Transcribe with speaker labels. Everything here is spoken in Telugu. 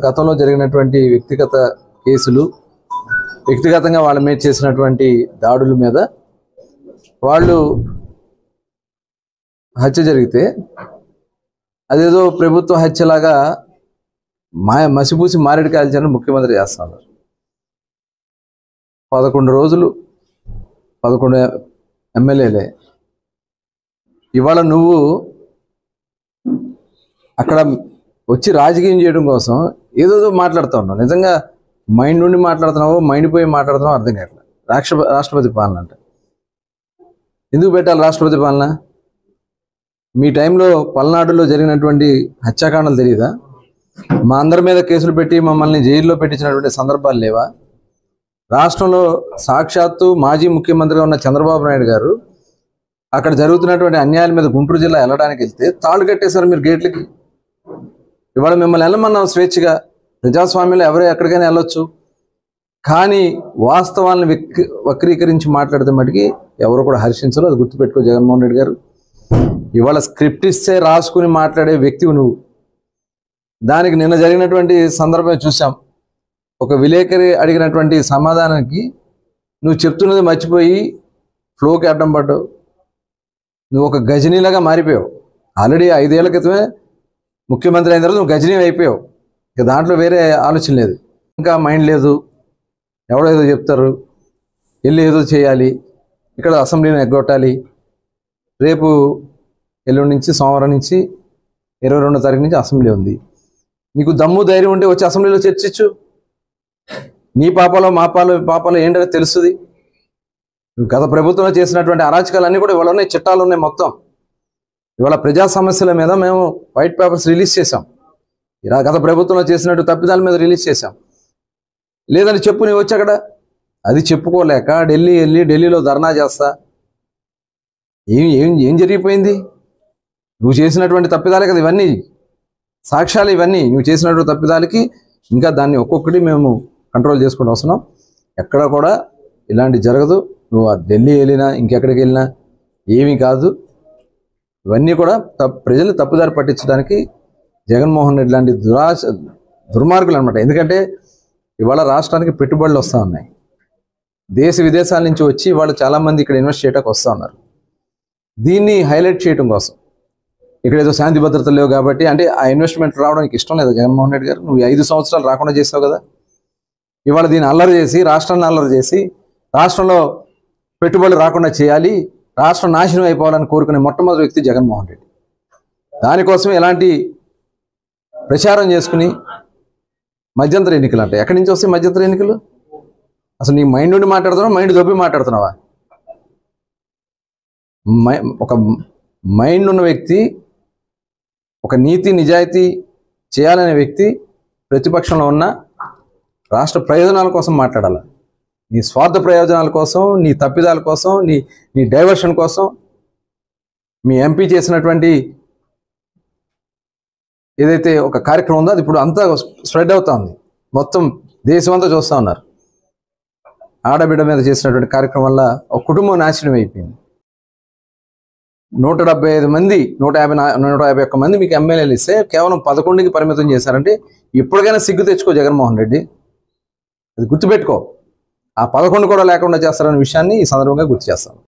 Speaker 1: గతంలో జరిగినటువంటి వ్యక్తిగత కేసులు, వ్యక్తిగతంగా వాళ్ళ మీద చేసినటువంటి దాడుల మీద వాళ్ళు హత్య జరిగితే అదేదో ప్రభుత్వ హత్యలాగా మసిపూసి మారేడు కాల్చాలని ముఖ్యమంత్రి చేస్తున్నారు. 11 రోజులు 11 ఎమ్మెల్యేలే. ఇవాళ నువ్వు అక్కడ వచ్చి రాజకీయం చేయడం కోసం ఏదో మాట్లాడుతూ ఉన్నావు. నిజంగా మైండ్ నుండి మాట్లాడుతున్నావో మైండ్ పోయి మాట్లాడుతున్నావో అర్థం కావట్లేదు. రాష్ట్రపతి పాలన అంటే ఎందుకు పెట్టాలి? రాష్ట్రపతి పాలన మీ టైంలో పల్నాడులో జరిగినటువంటి హత్యాకాండాలు తెలియదా? మా అందరి మీద కేసులు పెట్టి మమ్మల్ని జైల్లో పెట్టించినటువంటి సందర్భాలు లేవా? రాష్ట్రంలో సాక్షాత్తు మాజీ ముఖ్యమంత్రిగా ఉన్న చంద్రబాబు నాయుడు గారు అక్కడ జరుగుతున్నటువంటి అన్యాయాల మీద గుంటూరు జిల్లా వెళ్ళడానికి వెళ్తే తాళ్ళు కట్టేశారు మీరు గేట్లకి. ఇవాళ మిమ్మల్ని వెళ్ళమన్నాం స్వేచ్ఛగా, ప్రజాస్వామ్యంలో ఎవరో ఎక్కడికైనా వెళ్ళొచ్చు. కానీ వాస్తవాలను వక్రీకరించి మాట్లాడితే మటుకి ఎవరు కూడా హర్షించరు. అది గుర్తుపెట్టుకో జగన్మోహన్ రెడ్డి గారు. ఇవాళ స్క్రిప్ట్ ఇస్తే రాసుకుని మాట్లాడే వ్యక్తివి నువ్వు. దానికి నిన్న జరిగినటువంటి సందర్భం చూసాం. ఒక విలేకరి అడిగినటువంటి సమాధానానికి నువ్వు చెప్తున్నది మర్చిపోయి ఫ్లోకి అడ్డం పడ్డావు. నువ్వు ఒక గజనీలాగా మారిపోయావు. ఆల్రెడీ 5 ఏళ్ల క్రితమే ముఖ్యమంత్రి అయిన తర్వాత నువ్వు గజనీ అయిపోయావు. ఇక దాంట్లో వేరే ఆలోచన లేదు, ఇంకా మైండ్ లేదు. ఎవడో ఏదో చెప్తారు, వెళ్ళి ఏదో చేయాలి, ఇక్కడ అసెంబ్లీని ఎగ్గొట్టాలి. రేపు ఎల్లుండి నుంచి సోమవారం నుంచి 22వ తారీఖు నుంచి అసెంబ్లీ ఉంది. నీకు దమ్ము ధైర్యం ఉంటే వచ్చి అసెంబ్లీలో చర్చించు. నీ పాపాలో మా పాపాలో ఏంటో తెలుస్తుంది. గత ప్రభుత్వంలో చేసినటువంటి అరాచకాలన్నీ కూడా ఇవాళ ఉన్నాయి, చట్టాలు ఉన్నాయి మొత్తం. ఇవాళ ప్రజా సమస్యల మీద మేము వైట్ పేపర్స్ రిలీజ్ చేసాం. ఇలా గత ప్రభుత్వంలో చేసినట్టు తప్పిదాల మీద రిలీజ్ చేసాం. లేదని చెప్పు, నీవు వచ్చి అక్కడ అది చెప్పుకోలేక ఢిల్లీలో ధర్నా చేస్తా. ఏం జరిగిపోయింది? నువ్వు చేసినటువంటి తప్పిదాలే కదా ఇవన్నీ, సాక్ష్యాలు ఇవన్నీ. నువ్వు చేసినటువంటి తప్పిదాలకి ఇంకా దాన్ని ఒక్కొక్కటి మేము కంట్రోల్ చేసుకుంటూ వస్తున్నాం. ఎక్కడ కూడా ఇలాంటి జరగదు. నువ్వు ఢిల్లీ వెళ్ళినా ఇంకెక్కడికి వెళ్ళినా ఏమీ కాదు. ఇవన్నీ కూడా ప్రజలు తప్పుదారి పట్టించడానికి జగన్మోహన్ రెడ్డి లాంటి దుర్మార్గులు అనమాట. ఎందుకంటే ఇవాళ రాష్ట్రానికి పెట్టుబడులు వస్తూ ఉన్నాయి. దేశ విదేశాల నుంచి వచ్చి వాళ్ళు చాలామంది ఇక్కడ ఇన్వెస్ట్ చేయడానికి వస్తూ ఉన్నారు. దీన్ని హైలైట్ చేయడం కోసం ఇక్కడ ఏదో శాంతి భద్రతలు లేవు కాబట్టి, అంటే ఆ ఇన్వెస్ట్మెంట్ రావడానికి ఇష్టం లేదు జగన్మోహన్ రెడ్డి గారు. నువ్వు 5 సంవత్సరాలు రాకుండా చేసావు కదా. ఇవాళ దీన్ని అల్లరి చేసి, రాష్ట్రాన్ని అల్లరి చేసి, రాష్ట్రంలో పెట్టుబడులు రాకుండా చేయాలి, రాష్ట్రం నాశనం అయిపోవాలని కోరుకునే మొట్టమొదటి వ్యక్తి జగన్మోహన్ రెడ్డి. దానికోసం ఎలాంటి ప్రచారం చేసుకుని మధ్యంతర ఎన్నికలు అంటే ఎక్కడి నుంచి వస్తాయి మధ్యంతర ఎన్నికలు? అసలు నీ మైండ్ నుండి మాట్లాడుతున్నావా, మైండ్ దొబ్బి మాట్లాడుతున్నావా? ఒక మైండ్ ఉన్న వ్యక్తి, ఒక నీతి నిజాయితీ చేయాలనే వ్యక్తి ప్రతిపక్షంలో ఉన్న రాష్ట్ర ప్రయోజనాల కోసం మాట్లాడాలి. నీ స్వార్థ ప్రయోజనాల కోసం, నీ తప్పిదాల కోసం, నీ డైవర్షన్ కోసం మీ ఎంపీ చేసినటువంటి ఏదైతే ఒక కార్యక్రమం ఉందో అది ఇప్పుడు అంతా స్ప్రెడ్ అవుతుంది. మొత్తం దేశమంతా చూస్తూ ఉన్నారు. ఆడబిడ్డ మీద చేసినటువంటి కార్యక్రమం వల్ల ఒక కుటుంబం నాశనం అయిపోయింది. 175 మంది 151 మంది మీకు ఎమ్మెల్యేలు ఇస్తే కేవలం 11కి పరిమితం చేశారంటే ఇప్పటికైనా సిగ్గు తెచ్చుకో జగన్మోహన్ రెడ్డి. అది గుర్తుపెట్టుకో. ఆ 11 కూడా లేకుండా చేస్తారనే విషయాన్ని ఈ సందర్భంగా గుర్తు చేస్తాను.